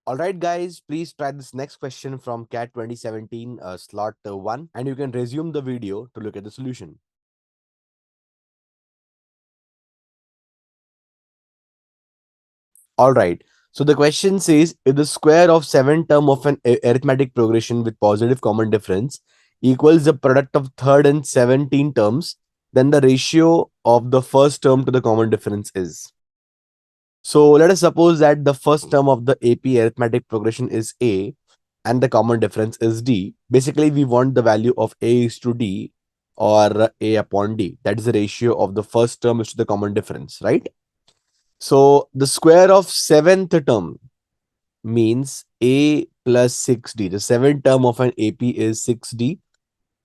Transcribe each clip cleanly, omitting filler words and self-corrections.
Alright guys, please try this next question from CAT 2017 slot 1 and you can resume the video to look at the solution. Alright, so the question says if the square of 7 term of an arithmetic progression with positive common difference equals the product of third and 17 terms, then the ratio of the first term to the common difference is. So let us suppose that the first term of the AP arithmetic progression is A and the common difference is D. Basically, we want the value of A is to D or A upon D. That is the ratio of the first term is to the common difference, right? So the square of seventh term means A plus 6D. The seventh term of an AP is 6D.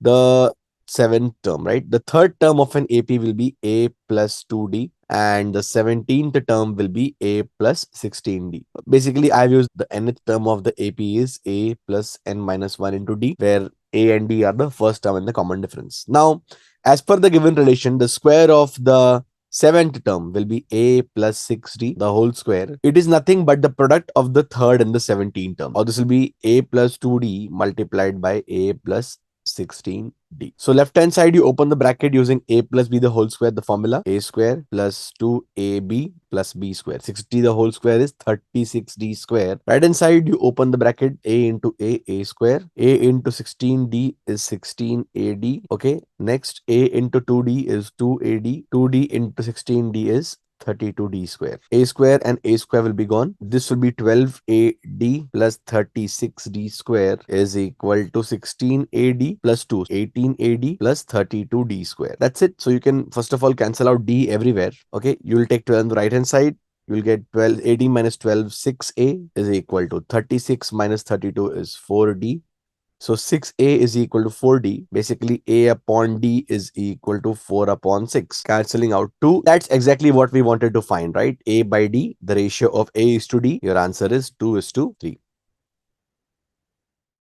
The seventh term, right? The third term of an AP will be A plus 2D and the 17th term will be A plus 16D. Basically, I've used the nth term of the AP is A plus n minus 1 into D, where A and D are the first term in the common difference. Now, as per the given relation, the square of the seventh term will be A plus 6D, the whole square. It is nothing but the product of the third and the 17th term. Or this will be A plus 2D multiplied by A plus 16D. So left hand side you open the bracket using A plus B the whole square, the formula A square plus 2AB plus B square. 60 the whole square is 36D square. Right hand side you open the bracket A into A square. A into 16D is 16AD. Okay. Next A into 2D is 2AD. 2D into 16D is 32D square. A square and A square will be gone. This will be 12AD plus 36D square is equal to 16AD plus 2, 18AD plus 32D square. That's it. So you can first of all cancel out D everywhere. Okay. You will take 12 on the right hand side. You will get 12, 18 minus 12, 6A is equal to 36 minus 32 is 4D. So 6A is equal to 4D. Basically, A upon D is equal to 4 upon 6. Cancelling out 2. That's exactly what we wanted to find, right? A by D, the ratio of A is to D. Your answer is 2 is to 3.